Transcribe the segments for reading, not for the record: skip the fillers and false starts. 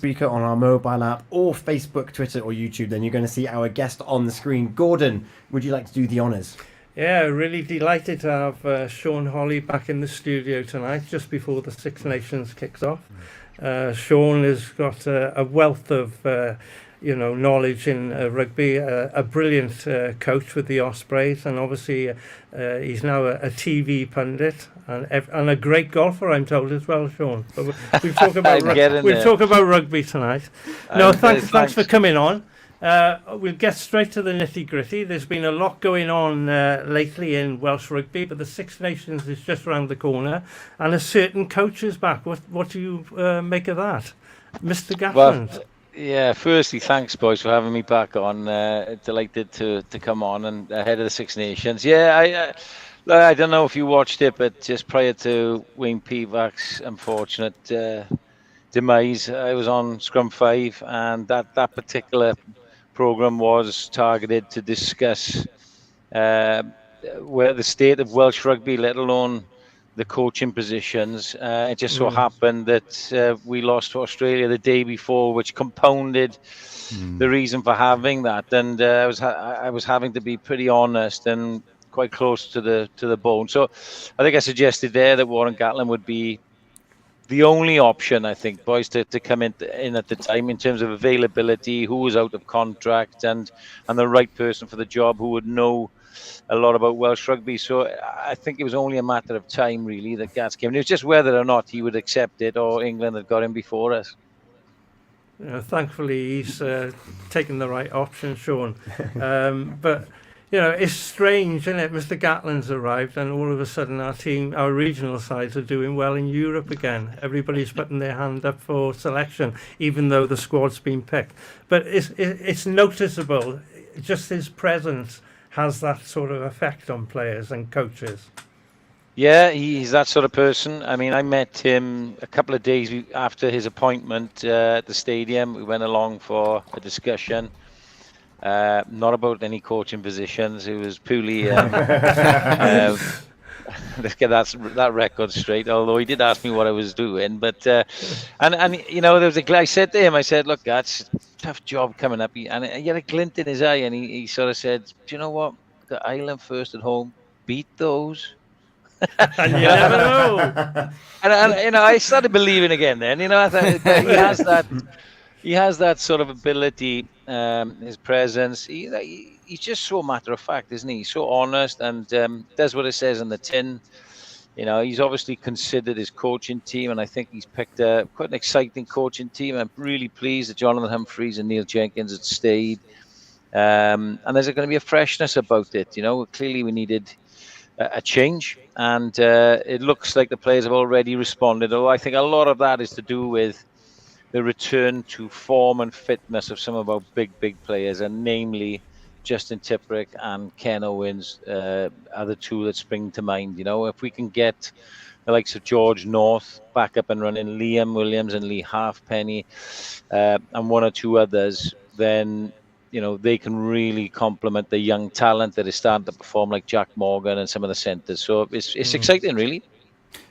speaker, on our mobile app, or Facebook, Twitter, or YouTube, then you're going to see our guest on the screen. Gordon, would you like to do the honours? Yeah, really delighted to have Sean Holley back in the studio tonight, just before the Six Nations kicks off. Sean has got a wealth of knowledge in rugby, a brilliant coach with the Ospreys, and obviously he's now a TV pundit and a great golfer, I'm told, as well, Sean. But we'll talk about talk about rugby tonight. No, thanks for coming on. We'll get straight to the nitty-gritty. There's been a lot going on lately in Welsh rugby, but the Six Nations is just around the corner, and a certain coach is back. What do you make of that, Mr. Gatland? Well, yeah, firstly, thanks, boys, for having me back on. Delighted to come on and ahead of the Six Nations. Yeah, I don't know if you watched it, but just prior to Wayne Pivac's unfortunate demise, I was on Scrum 5, and that particular program was targeted to discuss where the state of Welsh rugby, let alone the coaching positions. It just so happened that we lost to Australia the day before, which compounded the reason for having that. And I was having to be pretty honest and quite close to the bone. So I think I suggested there that Warren Gatland would be the only option, I think, boys, to come in at the time in terms of availability, who was out of contract, and the right person for the job who would know a lot about Welsh rugby. So I think it was only a matter of time, really, that Gats came. And it was just whether or not he would accept it, or England had got him before us. Thankfully, he's taken the right option, Sean. But it's strange, isn't it? Mr. Gatland's arrived, and all of a sudden our regional sides are doing well in Europe again. Everybody's putting their hand up for selection, even though the squad's been picked. But it's noticeable, just his presence has that sort of effect on players and coaches. Yeah, he's that sort of person. I mean, I met him a couple of days after his appointment at the stadium. We went along for a discussion. Not about any coaching positions. It was purely let's get that record straight. Although he did ask me what I was doing, but and there was I said to him, I said, look, that's a tough job coming up. And he had a glint in his eye, and he sort of said, do you know what? The Ireland first at home beat those. And you never know. And I started believing again. Then I thought he has that sort of ability, his presence. He's just so matter of fact, isn't he? He's so honest and does what it says in the tin. He's obviously considered his coaching team, and I think he's picked quite an exciting coaching team. I'm really pleased that Jonathan Humphreys and Neil Jenkins had stayed. And there's going to be a freshness about it. Clearly we needed a change, and it looks like the players have already responded. Although I think a lot of that is to do with the return to form and fitness of some of our big players, and namely Justin Tipuric and Ken Owens are the two that spring to mind. If we can get the likes of George North back up and running, Liam Williams and Lee Halfpenny, and one or two others, then they can really complement the young talent that is starting to perform, like Jack Morgan and some of the centres. So it's exciting, really.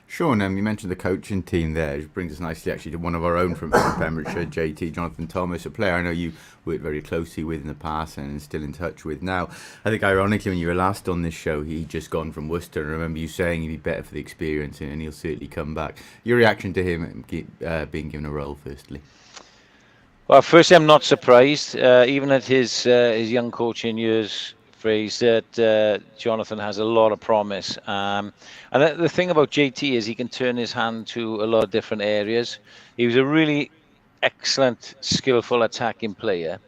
Sean, you mentioned the coaching team there, which brings us nicely actually to one of our own from Pembrokeshire, JT, Jonathan Thomas, a player I know you worked very closely with in the past and still in touch with now. I think ironically when you were last on this show, he'd just gone from Worcester, and I remember you saying he'd be better for the experience and he'll certainly come back. Your reaction to him being given a role, firstly? Well, firstly, I'm not surprised, even at his young coaching years, phrase, that Jonathan has a lot of promise. And the thing about JT is he can turn his hand to a lot of different areas. He was a really excellent, skillful attacking player.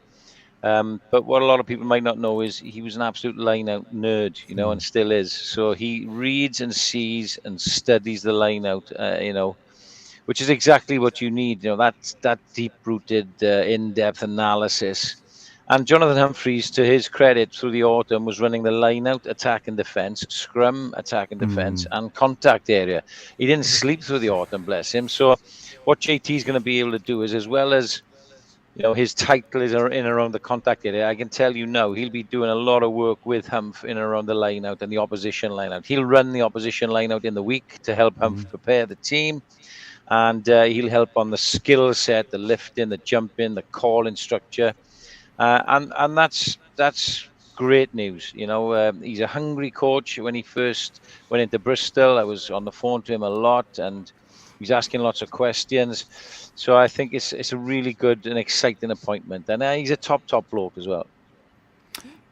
But what a lot of people might not know is he was an absolute line-out nerd, and still is. So he reads and sees and studies the line-out, which is exactly what you need. That's that deep-rooted, in-depth analysis. And Jonathan Humphreys, to his credit, through the autumn, was running the line-out attack and defence, scrum attack and defence, and contact area. He didn't sleep through the autumn, bless him. So what JT is going to be able to do is, as well as his title is in and around the contact area, I can tell you now, he'll be doing a lot of work with Humph in and around the line-out and the opposition line-out. He'll run the opposition line-out in the week to help Humph prepare the team. and he'll help on the skill set, the lifting, the jumping, the calling structure, and that's great news. He's a hungry coach. When he first went into Bristol, I was on the phone to him a lot, and he's asking lots of questions. So I think it's a really good and exciting appointment, and he's a top bloke as well.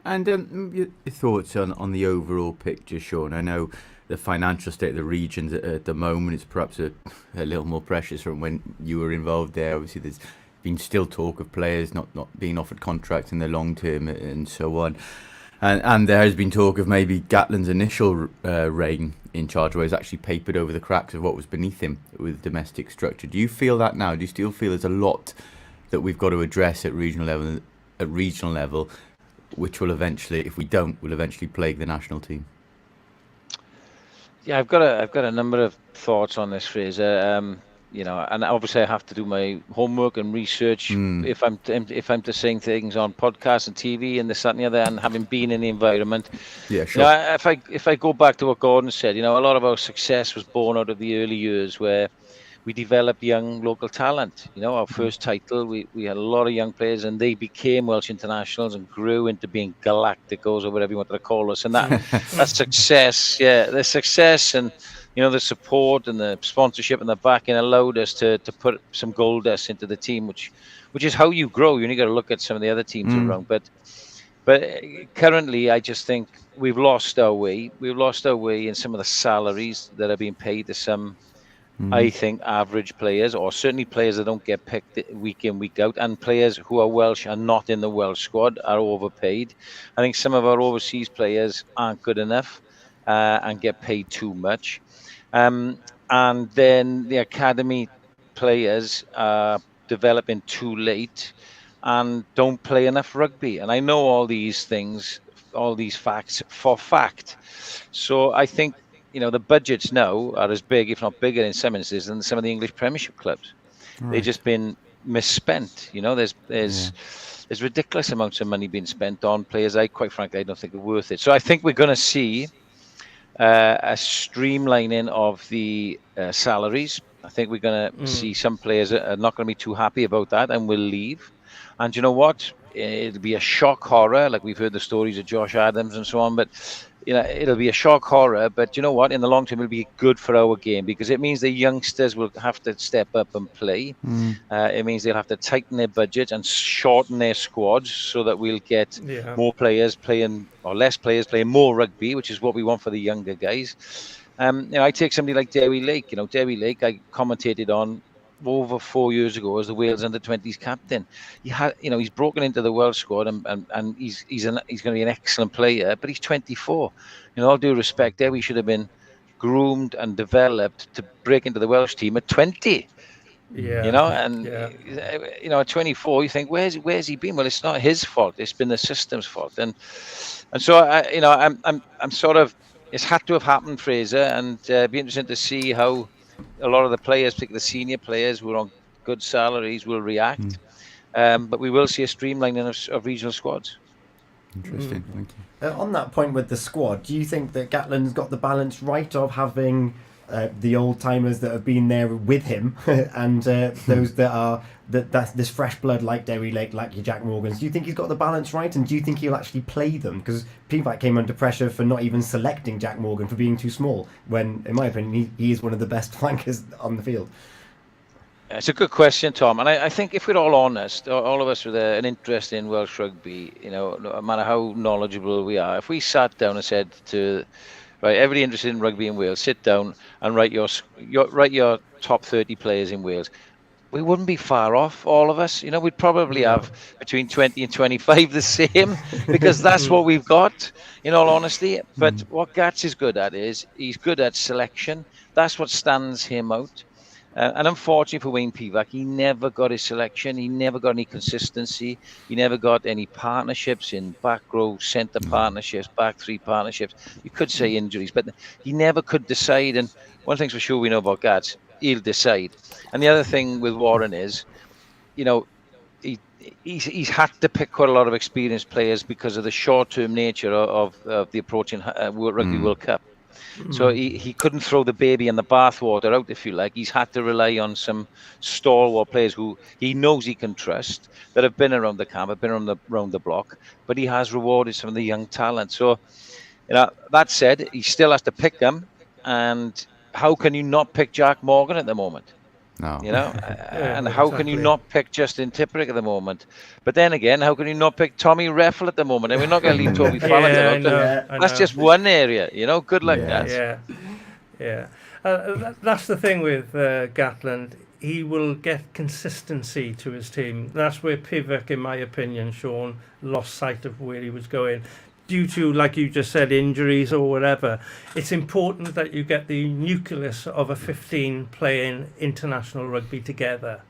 And your thoughts on the overall picture, Sean? I know the financial state of the region at the moment is perhaps a little more precious from when you were involved there. Obviously, there's been still talk of players not being offered contracts in the long term and so on. And there has been talk of maybe Gatland's initial reign in charge where he's actually papered over the cracks of what was beneath him with domestic structure. Do you feel that now? Do you still feel there's a lot that we've got to address at regional level, which will eventually, if we don't, will eventually plague the national team? Yeah, I've got a number of thoughts on this, Fraser. And obviously I have to do my homework and research if I'm to saying things on podcasts and TV and this, that, and the other, and having been in the environment. Yeah, sure. If I go back to what Gordon said, a lot of our success was born out of the early years where we developed young local talent. Our first title, we had a lot of young players, and they became Welsh internationals and grew into being Galacticos or whatever you want to call us. And that's success. Yeah, the success and the support and the sponsorship and the backing allowed us to put some gold dust into the team, which is how you grow. You only got to look at some of the other teams around. But currently, I just think we've lost our way. We've lost our way in some of the salaries that are being paid to some, I think, average players, or certainly players that don't get picked week in, week out, and players who are Welsh and not in the Welsh squad are overpaid. I think some of our overseas players aren't good enough and get paid too much. And then the academy players are developing too late and don't play enough rugby. And I know all these things, all these facts for fact. So I think, the budgets now are as big, if not bigger in some instances, than some of the English Premiership clubs. Right. They've just been misspent. There's ridiculous amounts of money being spent on players I don't think are worth it. So I think we're going to see a streamlining of the salaries. I think we're going to see some players are not going to be too happy about that and will leave. And you know what? It'll be a shock horror, like we've heard the stories of Josh Adams and so on. But it'll be a shock horror. But you know what? In the long term, it'll be good for our game because it means the youngsters will have to step up and play. It means they'll have to tighten their budget and shorten their squads so that we'll get more players playing or less players playing more rugby, which is what we want for the younger guys. I take somebody like Dewi Lake. Dewi Lake, I commentated on over 4 years ago as the Wales under-20s captain. He's broken into the Welsh squad and he's going to be an excellent player, but he's 24. All due respect, Dewi should have been groomed and developed to break into the Welsh team at 20. At 24 you think where's he been? Well, it's not his fault, it's been the system's fault, and so I'm sort of, it's had to have happened, Fraser, and it'd be interesting to see how a lot of the players, particularly the senior players who are on good salaries, will react. But we will see a streamlining of regional squads. Interesting. Thank you. On that point with the squad, do you think that Gatland's got the balance right of having the old timers that have been there with him and those that are that's this fresh blood like Dewi Lake, like your Jack Morgans? Do you think he's got the balance right, and do you think he'll actually play them? Because Crymych came under pressure for not even selecting Jack Morgan for being too small, when in my opinion he is one of the best flankers on the field. It's a good question, Tom, and I think if we're all honest, all of us with an interest in Welsh rugby, no matter how knowledgeable we are, if we sat down and said to everybody interested in rugby in Wales, sit down and write your top 30 players in Wales, we wouldn't be far off, all of us. We'd probably have between 20 and 25 the same, because that's what we've got, in all honesty. But what Gats is good at is he's good at selection. That's what stands him out. And unfortunately for Wayne Pivac, he never got his selection. He never got any consistency. He never got any partnerships in back row, centre partnerships, back three partnerships. You could say injuries, but he never could decide. And one thing's for sure we know about Gats, he'll decide. And the other thing with Warren is, he's had to pick quite a lot of experienced players because of the short-term nature of the approaching Rugby World Cup. So he couldn't throw the baby and the bathwater out, if you like. He's had to rely on some stalwart players who he knows he can trust, that have been around the camp, have been around the block, but he has rewarded some of the young talent. So, that said, he still has to pick them. And how can you not pick Jack Morgan at the moment? No. And how can you not pick Justin Tipuric at the moment? But then again, how can you not pick Tommy Reffel at the moment? And we're not going to leave Toby Fallon out. That's just one area, Good luck, guys. Yeah. That's the thing with Gatland. He will get consistency to his team. That's where Pivac, in my opinion, Sean, lost sight of where he was going. Due to, like you just said, injuries or whatever, it's important that you get the nucleus of a 15 playing international rugby together.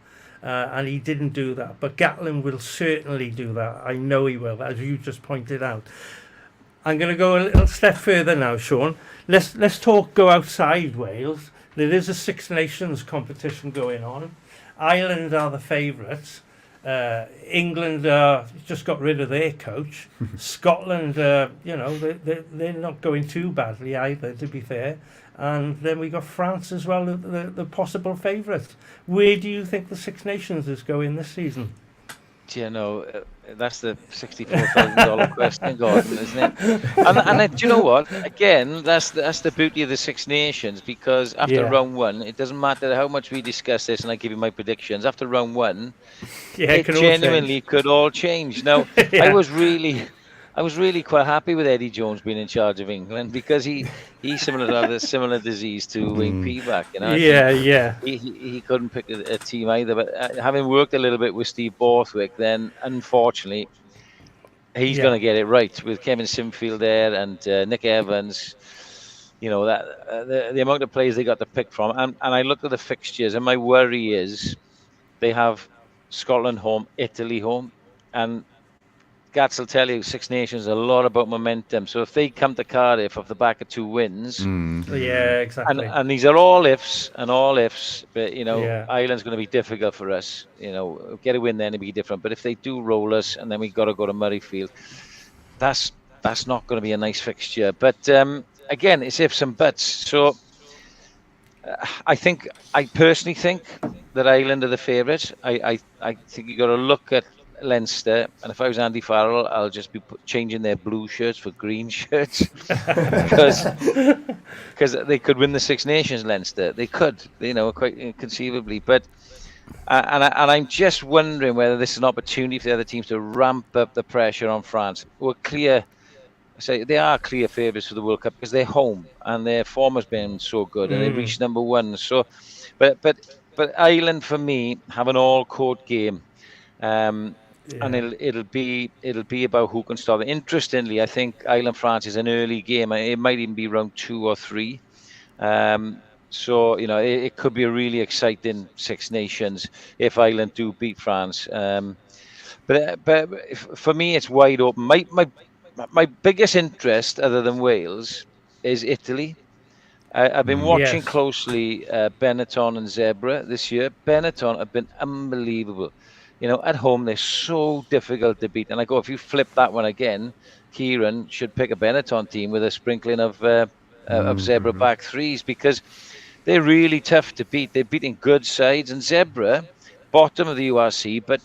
And he didn't do that. But Gatland will certainly do that. I know he will, as you just pointed out. I'm going to go a little step further now, Sean. Let's go outside Wales. There is a Six Nations competition going on. Ireland are the favourites. England just got rid of their coach. Scotland, they're not going too badly either, to be fair. And then we got France as well, the possible favourites. Where do you think the Six Nations is going this season? That's the $64,000 question, Gordon, isn't it? And do you know what? Again, that's the beauty of the Six Nations, because after round one, it doesn't matter how much we discuss this and I give you my predictions. After round one, it genuinely could all change. Now, I was really quite happy with Eddie Jones being in charge of England, because he's similar to have a similar disease to Wayne Pivac. He couldn't pick a team either. But having worked a little bit with Steve Borthwick, then unfortunately he's going to get it right with Kevin Sinfield there and Nick Evans. That the amount of players they got to pick from, and I look at the fixtures, and my worry is they have Scotland home, Italy home, and Gats will tell you Six Nations is a lot about momentum. So if they come to Cardiff off the back of 2 wins, exactly. And these are all ifs, but Ireland's going to be difficult for us. Get a win then, it'll be different. But if they do roll us, and then we've got to go to Murrayfield, that's not going to be a nice fixture. But again, it's ifs and buts. So I personally think that Ireland are the favourites. I think you got to look at Leinster, and if I was Andy Farrell, I'll just be changing their blue shirts for green shirts, because they could win the Six Nations. Leinster, they could, quite conceivably. But and I'm just wondering whether this is an opportunity for the other teams to ramp up the pressure on France. They are clear favourites for the World Cup because they're home and their form has been so good and they've reached number 1. So, but Ireland for me have an all-court game. And it'll be about who can stop it. Interestingly, I think Ireland-France is an early game. It might even be round 2 or 3. So it could be a really exciting Six Nations if Ireland do beat France. But for me, it's wide open. My biggest interest, other than Wales, is Italy. I've been watching closely Benetton and Zebra this year. Benetton have been unbelievable. At home, they're so difficult to beat. And if you flip that one again, Kieran should pick a Benetton team with a sprinkling of Zebra back threes, because they're really tough to beat. They're beating good sides. And Zebra, bottom of the URC, but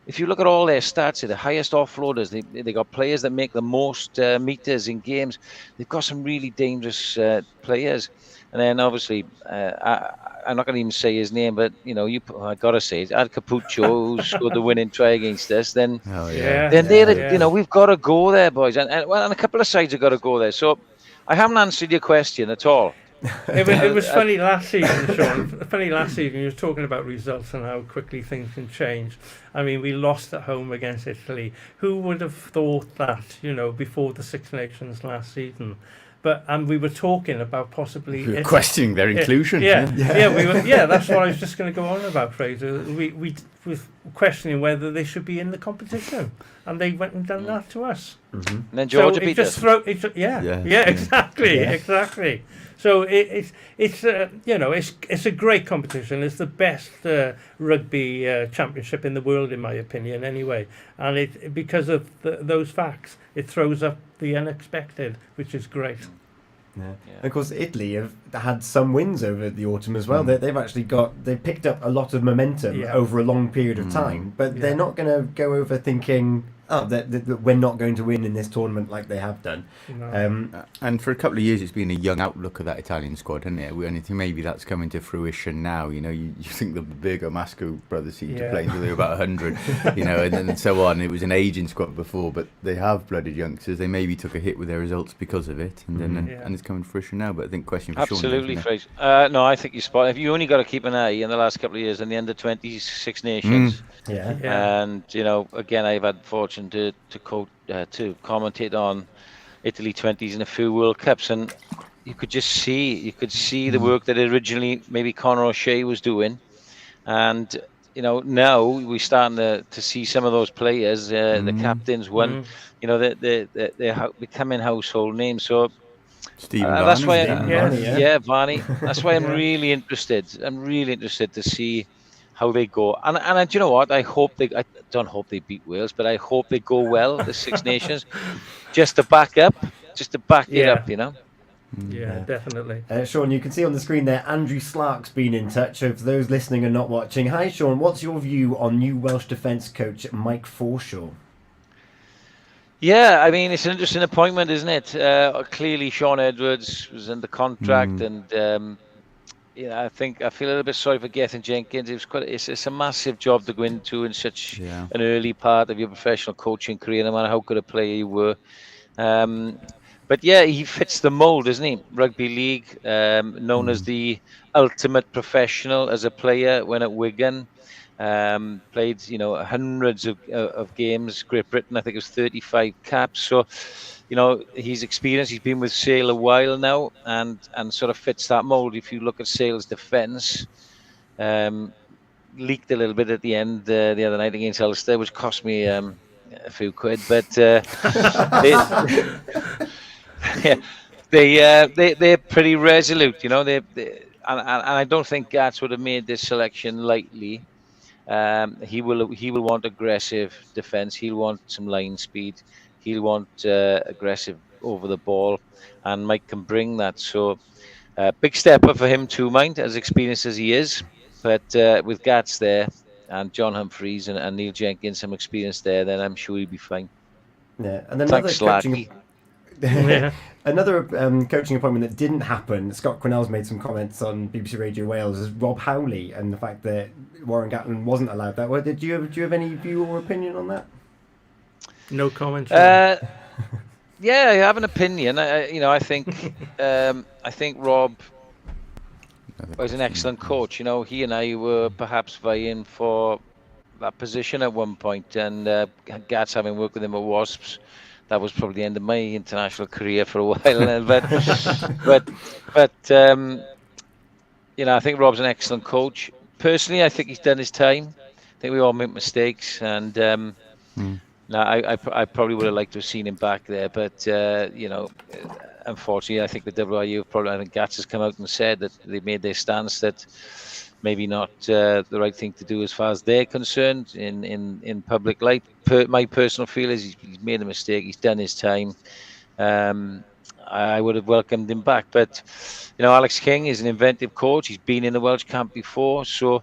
if you look at all their stats, they're the highest offloaders. They got players that make the most meters in games. They've got some really dangerous players. And then obviously, I'm not going to even say his name, but I got to say it. Ad Capuccio, who scored the winning try against us. Then we've got to go there, boys. And a couple of sides have got to go there. So I haven't answered your question at all. It was funny last season, Sean. Funny last season, you were talking about results and how quickly things can change. I mean, we lost at home against Italy. Who would have thought that, before the Six Nations last season? And we were talking about possibly we were questioning their inclusion. We were. Yeah, that's what I was just going to go on about, Fraser. We were questioning whether they should be in the competition, and they went and done that to us. Mm-hmm. And then Georgia beat us. Exactly. So it's a great competition. It's the best rugby championship in the world, in my opinion, anyway. And because of those facts, it throws up the unexpected, which is great. Yeah. And of course, Italy have had some wins over the autumn as well. They've picked up a lot of momentum over a long period of time, but they're not going to go over thinking, that we're not going to win in this tournament like they have done. No. And for a couple of years, it's been a young outlook of that Italian squad, hasn't it? And I think maybe that's coming to fruition now. You think the bigger Masco brothers seem to play until they were about 100, and then so on. It was an aging squad before, but they have blooded youngsters. They maybe took a hit with their results because of it, and it's coming to fruition now. But I think question for absolutely, Sean. Fraser. No, I think you're spot on. If you only got to keep an eye in the last couple of years on the under-20 Six Nations, and again, I've had fortune to commentate on Italy 20s in a few World Cups, and you could see the work that originally maybe Conor O'Shea was doing, and now we're starting to see some of those players, the captains, they're becoming household names. So that's why, Varney. That's why I'm really interested. I'm really interested to see how they go. And do you know what? I don't hope they beat Wales, but I hope they go well, the Six Nations, just to back it up, Yeah, definitely. Sean, you can see on the screen there, Andrew Slark's been in touch. So for those listening and not watching, hi Sean, what's your view on new Welsh defence coach Mike Forshaw? Yeah, I mean, it's an interesting appointment, isn't it? Clearly, Sean Edwards was in the contract, and I think I feel a little bit sorry for Gethin Jenkins. It's a massive job to go into in such an early part of your professional coaching career, no matter how good a player you were. But he fits the mould, doesn't he? Rugby league, known as the ultimate professional as a player when at Wigan. Played, hundreds of games. Great Britain, I think it was 35 caps. So, he's experienced. He's been with Sale a while now, and sort of fits that mould. If you look at Sale's defence, leaked a little bit at the end the other night against Ulster, which cost me a few quid. But they're pretty resolute. And I don't think Gats would have made this selection lightly. He will want aggressive defence. He'll want some line speed. He'll want aggressive over the ball, and Mike can bring that. So, big step up for him too, mind, as experienced as he is. But with Gats there, and John Humphreys and Neil Jenkins, some experience there, then I'm sure he'll be fine. Yeah, and another another coaching appointment that didn't happen. Scott Quinnell's made some comments on BBC Radio Wales is Rob Howley and the fact that Warren Gatland wasn't allowed that. Well, do you have any view or opinion on that? No comment. I have an opinion. I think Rob was an excellent coach. He and I were perhaps vying for that position at one point, and Gats, having worked with him at Wasps, that was probably the end of my international career for a while. but I think Rob's an excellent coach. Personally, I think he's done his time. I think we all make mistakes, and I probably would have liked to have seen him back there. But unfortunately, I think the WRU I think Gats has come out and said that they made their stance that maybe not the right thing to do as far as they're concerned in public light. My personal feel is he's made a mistake. He's done his time. I would have welcomed him back. But, Alex King is an inventive coach. He's been in the Welsh camp before. So,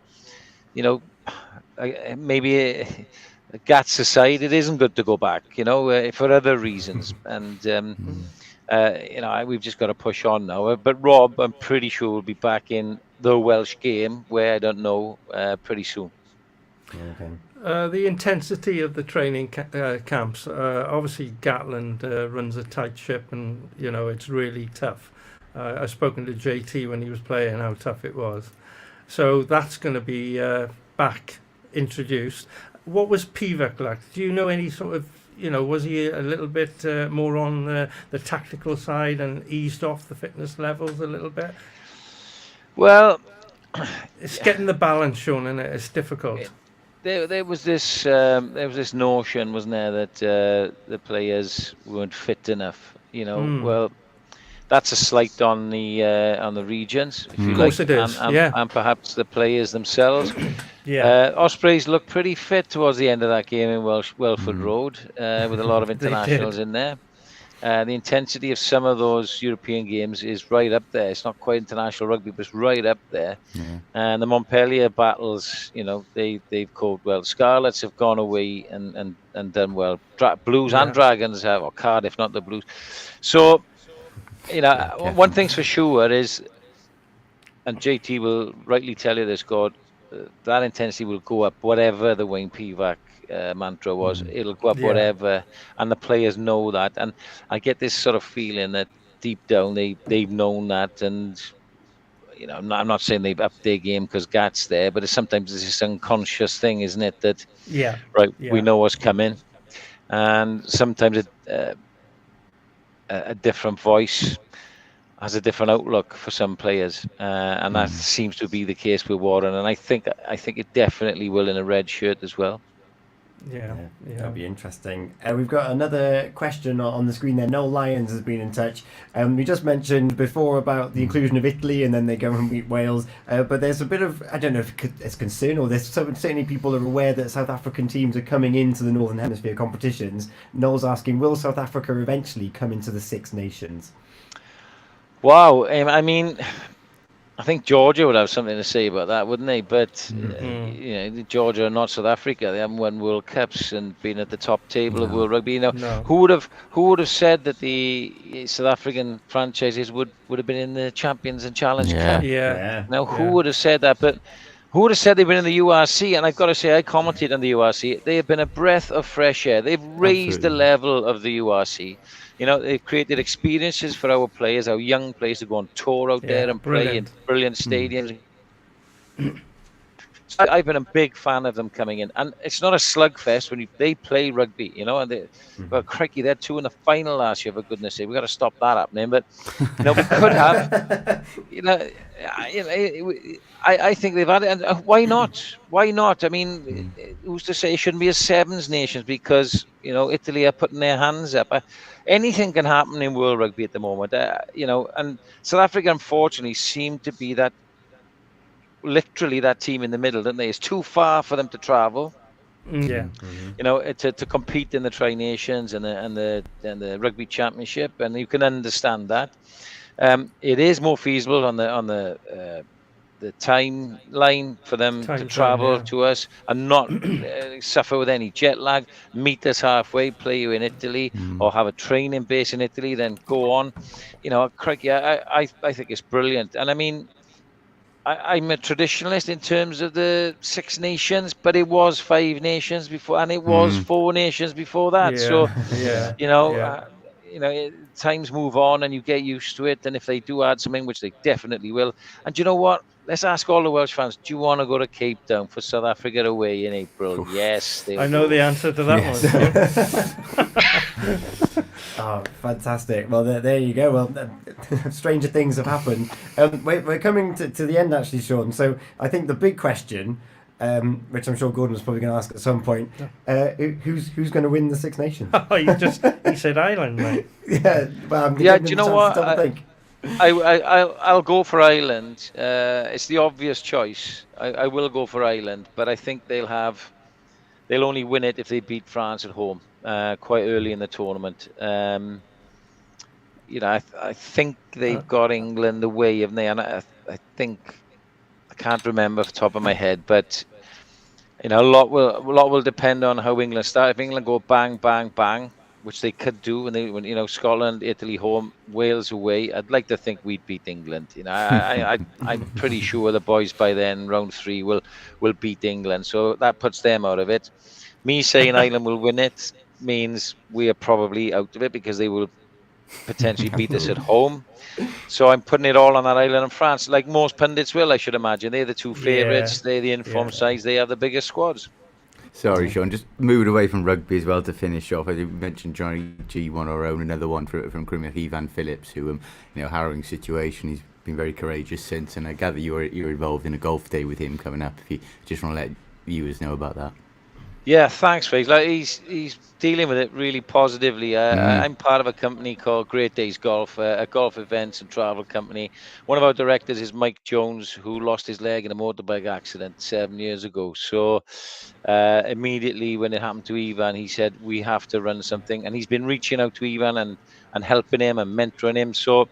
maybe Gats aside, it isn't good to go back, for other reasons. And, we've just got to push on now. But Rob, I'm pretty sure, will be back in the Welsh game, where I don't know, pretty soon. Okay. The intensity of the training camps, obviously Gatland runs a tight ship, and it's really tough. I've spoken to JT when he was playing how tough it was, so that's going to be back introduced. What was Pivac like? Do you know any sort of, was he a little bit more on the tactical side and eased off the fitness levels a little bit? Well, it's getting the balance, Sean, and it's difficult. There was this notion, wasn't there, that the players weren't fit enough. Well, that's a slight on the regions, if you like. Of course it is. And perhaps the players themselves. Ospreys looked pretty fit towards the end of that game in Welford Road, with a lot of internationals in there. The intensity of some of those European games is right up there. It's not quite international rugby, but it's right up there. Yeah. And the Montpellier battles, they've coped well. Scarlets have gone away and done well. Blues and Dragons have, or Cardiff, not the Blues. So, one thing's for sure is, and JT will rightly tell you this, God, that intensity will go up, whatever the Wayne Pivac mantra was. It'll go up whatever, and the players know that. And I get this sort of feeling that deep down they've known that, and I'm not saying they've upped their game because Gat's there, but sometimes it's this unconscious thing, isn't it? That we know what's coming, and sometimes a different voice has a different outlook for some players, and that seems to be the case with Warren. And I think it definitely will in a red shirt as well. Yeah, that'll be interesting. We've got another question on the screen there. Noel Lyons has been in touch. We just mentioned before about the inclusion of Italy, and then they go and beat Wales. But there's a bit of, I don't know if it's concern, or there's certainly people are aware that South African teams are coming into the Northern Hemisphere competitions. Noel's asking, will South Africa eventually come into the Six Nations? Wow, I mean, I think Georgia would have something to say about that, wouldn't they? But Georgia are not South Africa. They haven't won World Cups and been at the top table of World Rugby. Who would have said that the South African franchises would have been in the Champions and Challenge Cup? Now, who would have said that? But who would have said they've been in the URC? And I've got to say, I commented on the URC. They have been a breath of fresh air. They've raised the level of the URC. They've created experiences for our players, our young players, to go on tour out there and play in brilliant stadiums. So I've been a big fan of them coming in, and it's not a slugfest when they play rugby, and but crikey, they're 2 in the final last year. For goodness' sake, we've got to stop that happening. But we could have, I think they've had it, and why not? Why not? I mean, who's to say it shouldn't be a Sevens Nations because Italy are putting their hands up. Anything can happen in World Rugby at the moment, and South Africa unfortunately seem to be that. Literally that team in the middle, don't they? It's too far for them to travel. To compete in the Tri Nations and the Rugby Championship, and you can understand that. It is more feasible on the timeline for them to travel to us and not suffer with any jet lag. Meet us halfway, play you in Italy, or have a training base in Italy, then go on. Crikey, I think it's brilliant, and I mean. I'm a traditionalist in terms of the Six Nations, but it was 5 nations before, and it was 4 nations before that. Times move on, and you get used to it. And if they do add something, which they definitely will, and you know what? Let's ask all the Welsh fans: do you want to go to Cape Town for South Africa away in April? Yes, I know the answer to that one. Oh, fantastic. Well, there you go. Well, stranger things have happened. We're coming to the end, actually, Sean. So I think the big question, which I'm sure Gordon was probably going to ask at some point, who's going to win the Six Nations? He said Ireland, mate. Well, do you know what? I'll go for Ireland. It's the obvious choice. I will go for Ireland, but I think they'll only win it if they beat France at home. Quite early in the tournament. I think they've got England away, haven't they? And I think I can't remember off the top of my head, but a lot will depend on how England start. If England go bang, bang, bang, which they could do when Scotland, Italy home, Wales away, I'd like to think we'd beat England. I'm pretty sure the boys by then, round 3, will beat England. So that puts them out of it. Me saying Ireland will win it means we are probably out of it because they will potentially beat us at home. So I'm putting it all on that Ireland and France, like most pundits will, I should imagine. They're the 2 favourites. They're the informed sides. They have the biggest squads. Sorry, Sean, just moving away from rugby as well to finish off. I think we mentioned Johnny G, one of our own, another one from Crymych, Ifan Phillips, who, harrowing situation. He's been very courageous since, and I gather you're involved in a golf day with him coming up. If you just want to let viewers know about that. Yeah, thanks, Fraser. Like, he's dealing with it really positively. I'm part of a company called Great Days Golf, a golf events and travel company. One of our directors is Mike Jones, who lost his leg in a motorbike accident 7 years ago. So immediately when it happened to Ifan, he said, we have to run something. And he's been reaching out to Ifan and helping him and mentoring him. So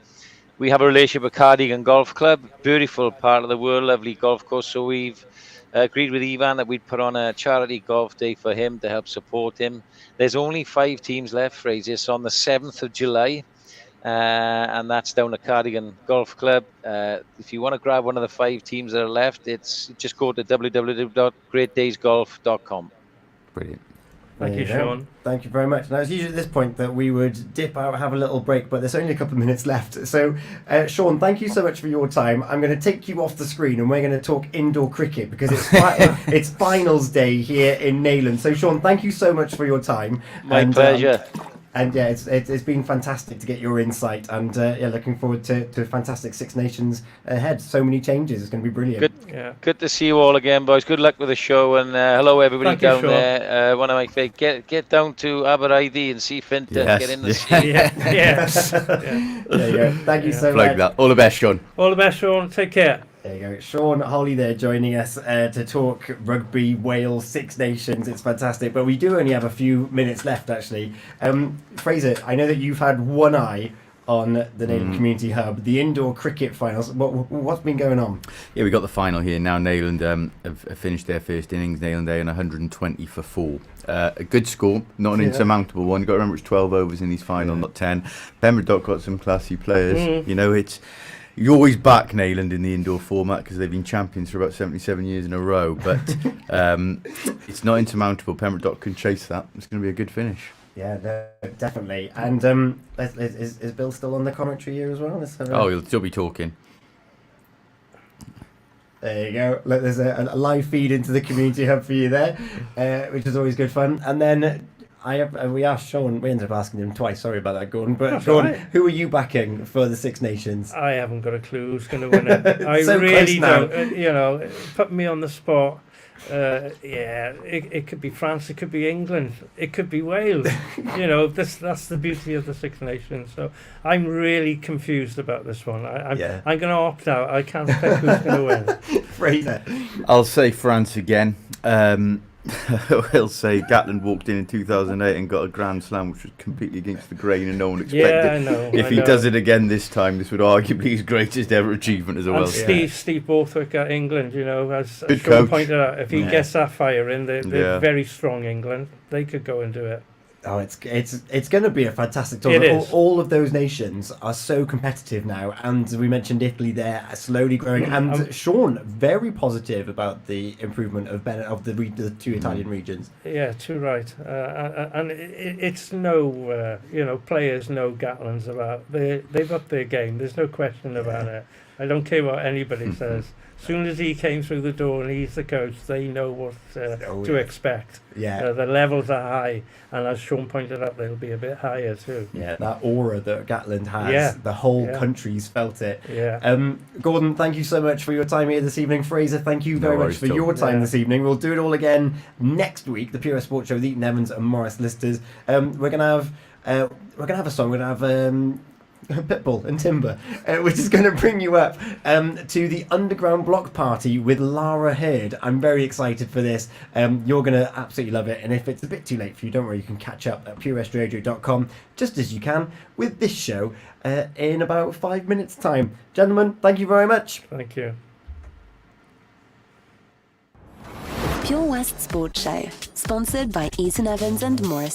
we have a relationship with Cardigan Golf Club, beautiful part of the world, lovely golf course. So we've agreed with Ifan that we'd put on a charity golf day for him to help support him. There's only 5 teams left, Fraser. It's on the 7th of July, and that's down at Cardigan Golf Club. If you want to grab one of the 5 teams that are left, it's just go to www.greatdaysgolf.com. Brilliant. Thank you, Sean. Thank you very much. Now, it's usually at this point that we would dip out, have a little break, but there's only a couple of minutes left. So, Sean, thank you so much for your time. I'm going to take you off the screen and we're going to talk indoor cricket because it's finals day here in Neyland. So, Sean, thank you so much for your time. My pleasure. And yeah, it's been fantastic to get your insight, and yeah, looking forward to a fantastic Six Nations ahead. So many changes, it's going to be brilliant. Good to see you all again, boys. Good luck with the show, and hello everybody down there. One of my favorite, get down to Aberystwyth and see Finton. Yes. Get in the sea. There you go. Thank you so much. That. All the best, Sean. All the best, Sean. Take care. There you go. Sean Holley there joining us to talk rugby, Wales, Six Nations. It's fantastic. But we do only have a few minutes left, actually. Fraser, I know that you've had one eye on the Neyland Community Hub, the indoor cricket finals. What's been going on? Yeah, we got the final here now. Neyland have finished their first innings. Neyland A on 120 for 4. A good score, not an insurmountable one. You've got to remember it's 12 overs in these final, not 10. Pembroke got some classy players. You know, you're always back Neyland in the indoor format because they've been champions for about 77 years in a row. But it's not insurmountable. Pembroke can chase that. It's going to be a good finish. Yeah, definitely. And is Bill still on the commentary here as well? He'll still be talking. There you go. Look, there's a live feed into the community hub for you there, which is always good fun. And then we asked Sean, we ended up asking him twice, sorry about that, Gordon. But Sean, who are you backing for the Six Nations? I haven't got a clue who's going to win it. I so really don't. Put me on the spot. It could be France, it could be England, it could be Wales. That's the beauty of the Six Nations. So I'm really confused about this one. I'm going to opt out. I can't pick who's going to win. Fraser. I'll say France again. We'll say Gatland walked in 2008 and got a Grand Slam, which was completely against the grain and no one expected. Yeah, I know. If he does it again this time, this would arguably be his greatest ever achievement as well. And Steve Borthwick at England, as good Sean coach. Pointed out, if he gets that fire in, they're very strong England. They could go and do it. Oh, it's going to be a fantastic tournament. All of those nations are so competitive now, and we mentioned Italy there, slowly growing. And Sean, very positive about the improvement of the 2 Italian regions. Yeah, too right. And it's no, players know Gatland's about. They've upped their game. There's no question about it. I don't care what anybody says. As soon as he came through the door and he's the coach, they know what to expect. Yeah, the levels are high, and as Sean pointed out, they'll be a bit higher too. Yeah, that aura that Gatland has, the whole country's felt it. Yeah. Gordon, thank you so much for your time here this evening. Fraser, thank you very much for your time this evening. We'll do it all again next week. The POS Sports Show with Eaton-Evans and Morris Solicitors. We're gonna have a song. We're gonna have Pitbull and Timber, which is going to bring you up to the Underground Block Party with Lara Heard. I'm very excited for this. You're going to absolutely love it, and if it's a bit too late for you, don't worry, you can catch up at purewestradio.com just as you can with this show in about 5 minutes time. Gentlemen, thank you very much. Thank you. Pure West Sports Show, sponsored by Eaton-Evans and Morris